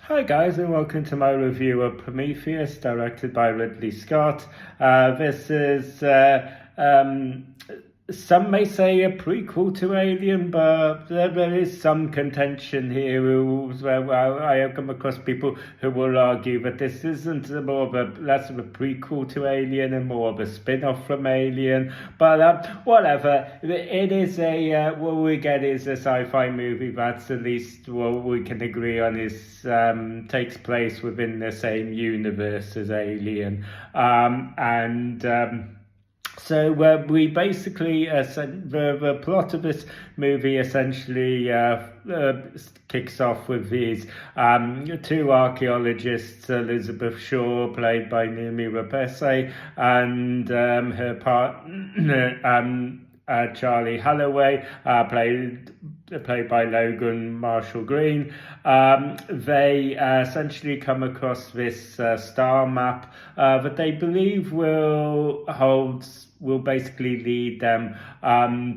Hi guys, and welcome to my review of Prometheus, directed by Ridley Scott. This is some may say a prequel to Alien, but there is some contention here. I have come across people who will argue that this isn't less of a prequel to Alien and more of a spin-off from Alien. But whatever, it is what we get is a sci-fi movie that's at least what we can agree on is takes place within the same universe as Alien, So we basically, the plot of this movie essentially kicks off with these two archaeologists, Elizabeth Shaw, played by Noomi Rapace, and her partner, Charlie Holloway, played by Logan Marshall Green. They essentially come across this star map that they believe will basically lead them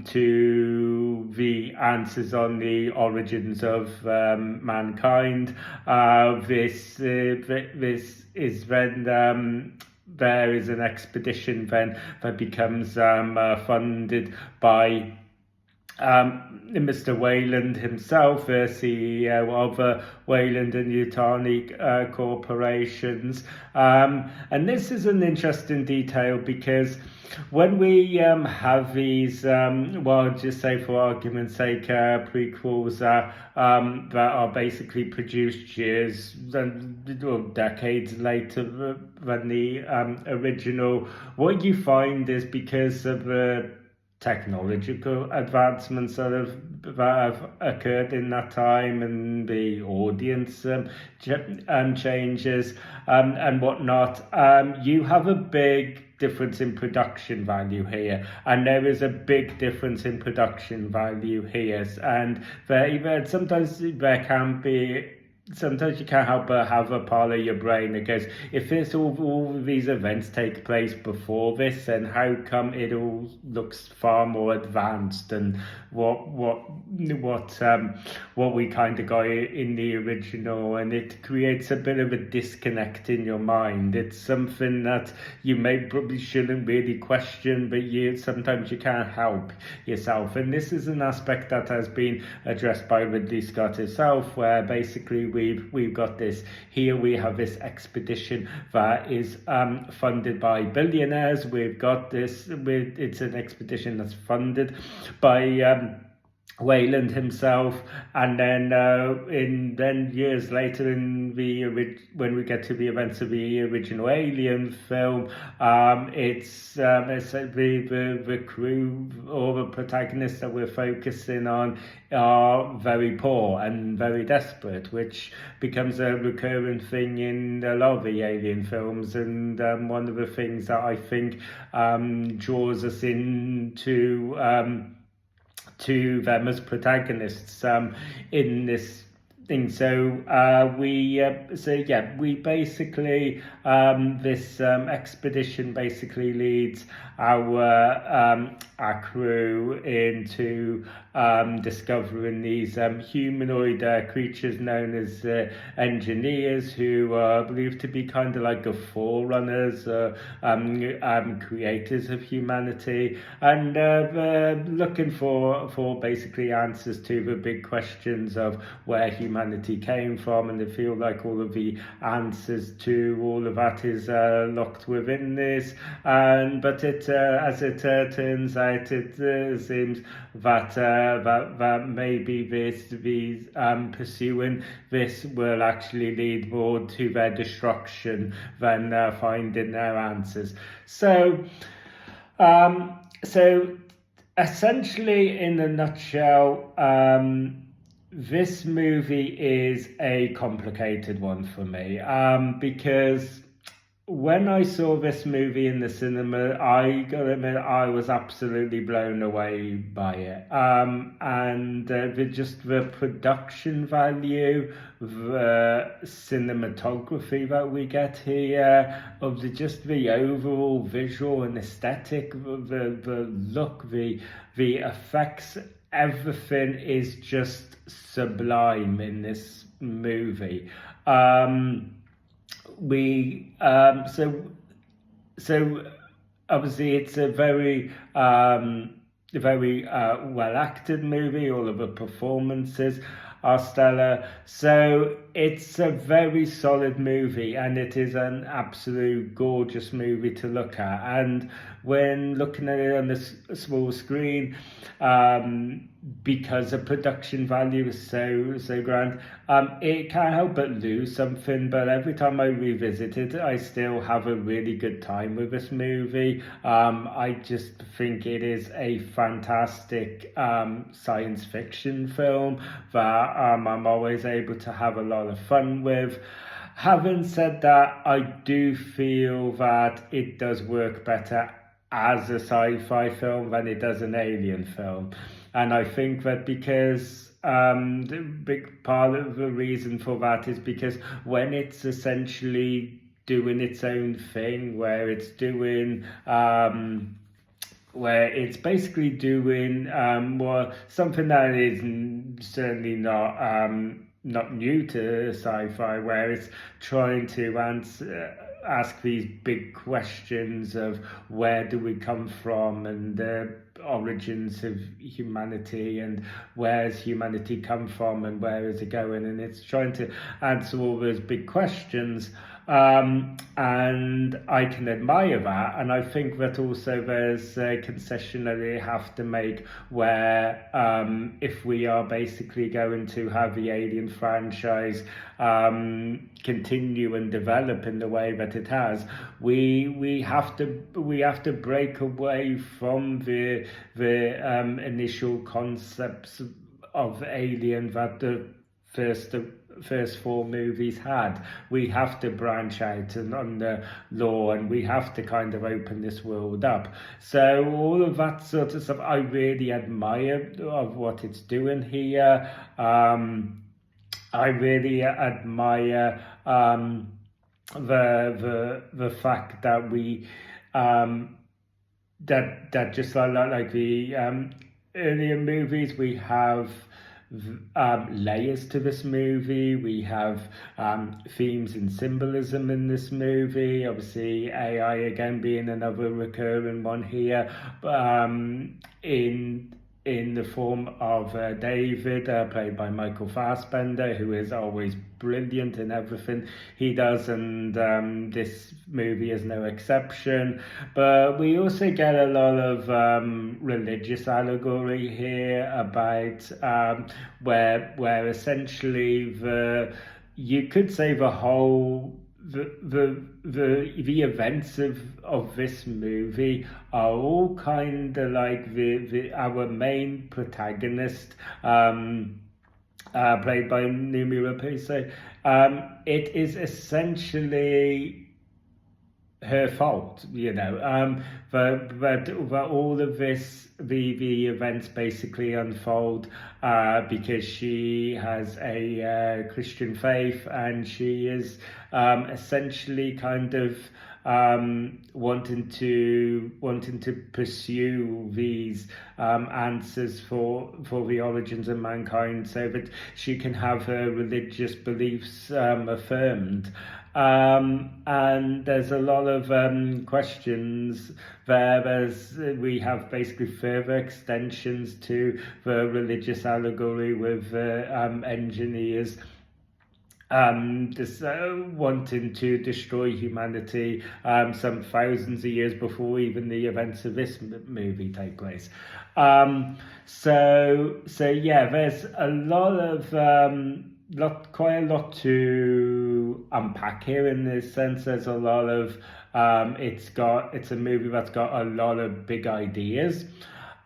to the answers on the origins of mankind. This is when there is an expedition then that becomes funded by Mr. Wayland himself, the CEO of Wayland and Yutani corporations. And this is an interesting detail because when we have these, just say for argument's sake, prequels that are basically produced years or decades later than the original, what you find is because of the technological advancements that have occurred in that time and the audience changes and whatnot, you have a big difference in production value here, and there is a big difference in production value here, and sometimes you can't help but have a part of your brain that goes, if all these events take place before this, then how come it all looks far more advanced than what we kind of got in the original? And it creates a bit of a disconnect in your mind. It's something that you probably shouldn't really question, but sometimes you can't help yourself. And this is an aspect that has been addressed by Ridley Scott himself, where basically we've got this here. We have this expedition that is funded by billionaires. We've got this. It's an expedition that's funded by Wayland himself, and then years later when we get to the events of the original Alien film, it's the crew or the protagonists that we're focusing on are very poor and very desperate, which becomes a recurring thing in a lot of the Alien films, and one of the things that I think draws us into to them as protagonists in this thing. So we basically this expedition basically leads our crew into discovering these humanoid creatures known as engineers, who are believed to be kind of like the forerunners, creators of humanity, and they're looking for basically answers to the big questions of where humanity came from, and they feel like all of the answers to all of that is locked within this. But as it turns out, it seems that maybe these pursuing this will actually lead more to their destruction than finding their answers. So essentially, in a nutshell, this movie is a complicated one for me, because when I saw this movie in the cinema, I gotta admit, I was absolutely blown away by it. And the production value, the cinematography that we get here, of the overall visual and aesthetic, the look, the effects, everything is just sublime in this movie. So obviously it's a very well acted movie. All of the performances are stellar. So it's a very solid movie, and it is an absolute gorgeous movie to look at. And when looking at it on the small screen, because the production value is so grand, it can't help but lose something. But every time I revisit it, I still have a really good time with this movie. I just think it is a fantastic science fiction film that I'm always able to have a lot of fun with. Having said that, I do feel that it does work better as a sci-fi film than it does an alien film. And I think that because the big part of the reason for that is because when it's essentially doing its own thing, where it's basically doing something that is certainly not new to sci-fi, where it's trying to ask these big questions of where do we come from, and the origins of humanity, and where's humanity come from, and where is it going, and it's trying to answer all those big questions. And I can admire that, and I think that also there's a concession that they have to make where if we are basically going to have the Alien franchise continue and develop in the way that it has, we have to break away from the initial concepts of Alien that the first four movies had. We have to branch out on the lore, and we have to kind of open this world up. So all of that sort of stuff I really admire of what it's doing here. I really admire the fact that we that just like the earlier movies, we have layers to this movie. We have themes and symbolism in this movie. Obviously, AI again being another recurring one here, in the form of David, played by Michael Fassbender, who is always brilliant in everything he does, and this movie is no exception. But we also get a lot of religious allegory here about where essentially you could say the whole the events of this movie are all kind of like our main protagonist, played by Numi Rapace. It is essentially her fault, but all of this, the events basically unfold because she has a Christian faith, and she is essentially kind of wanting to pursue these answers for the origins of mankind, so that she can have her religious beliefs affirmed. And there's a lot of questions there. We have basically further extensions to the religious allegory with engineers just wanting to destroy humanity some thousands of years before even the events of this movie take place. So yeah, there's a lot of quite a lot to unpack here in this sense. There's a lot of it's a movie that's got a lot of big ideas,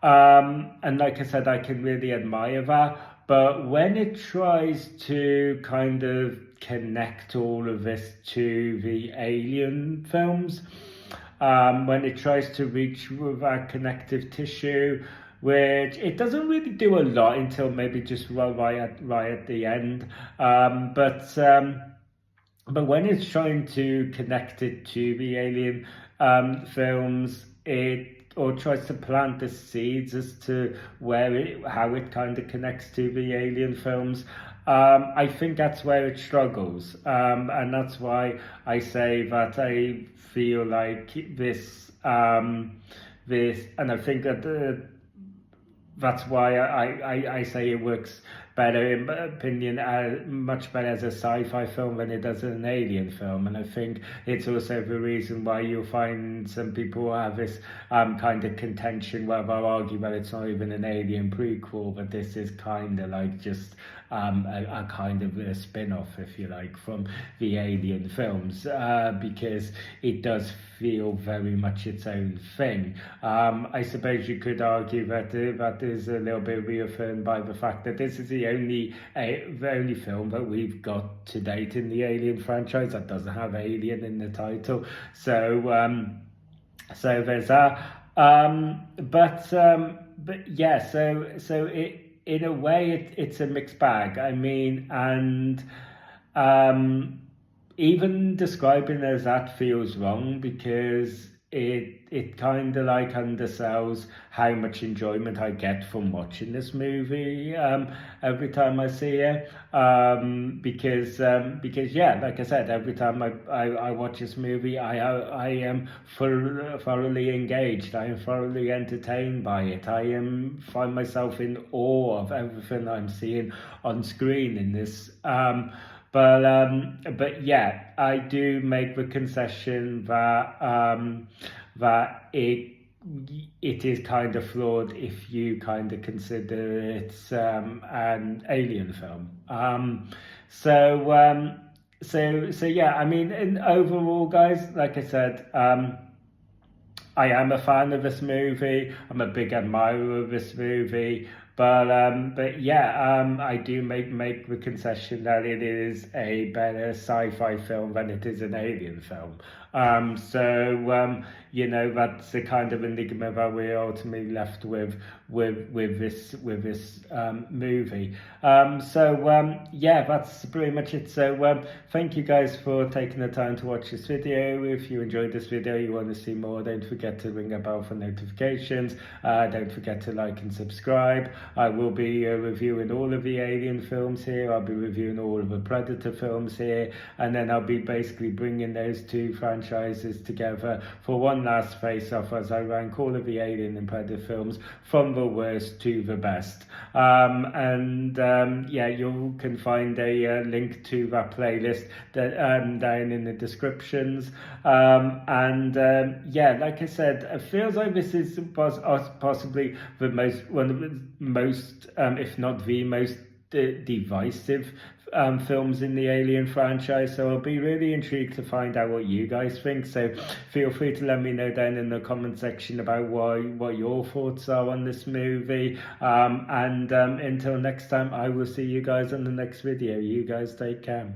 and like I said, I can really admire that. But when it tries to kind of connect all of this to the Alien films, when it tries to reach with that connective tissue, which it doesn't really do a lot until maybe just right at the end, but when it's trying to connect it to the Alien films, or tries to plant the seeds as to how it kind of connects to the Alien films, I think that's where it struggles, and that's why I say that I feel like this, and I think that that's why I say it works better, in my opinion, much better as a sci-fi film than it does an alien film. And I think it's also the reason why you'll find some people have this kind of contention where they'll argue that it's not even an alien prequel, but this is kind of like just a kind of a spin-off, if you like, from the Alien films, because it does feel very much its own thing. I suppose you could argue that that is a little bit reaffirmed by the fact that this is the only film that we've got to date in the Alien franchise that doesn't have Alien in the title. So there's that. But yeah, so it, in a way, it's a mixed bag. I mean, and even describing it as that feels wrong, because it kind of like undersells how much enjoyment I get from watching this movie every time I see it, because yeah, like I said, every time I watch this movie, I am thoroughly engaged. I am thoroughly entertained by it. Find myself in awe of everything I'm seeing on screen in this. But yeah, I do make the concession that it is kind of flawed if you kind of consider it an alien film. So yeah, I mean, in overall, guys, like I said, I am a fan of this movie. I'm a big admirer of this movie. But yeah, I do make the concession that it is a better sci-fi film than it is an alien film. You know, that's the kind of enigma that we're ultimately left with this movie. Yeah, that's pretty much it. So thank you guys for taking the time to watch this video. If you enjoyed this video, you want to see more, don't forget to ring a bell for notifications. Don't forget to like and subscribe. I will be reviewing all of the Alien films here. I'll be reviewing all of the Predator films here, and then I'll be basically bringing those two franchises together for one last face-off as I rank all of the Alien and Predator films from the worst to the best. Yeah, you can find a link to that playlist down in the descriptions. Yeah, like I said, it feels like this is possibly one of the most, if not the most divisive films in the Alien franchise. So I'll be really intrigued to find out what you guys think. So feel free to let me know down in the comment section about what your thoughts are on this movie. Until next time, I will see you guys on the next video. You guys take care.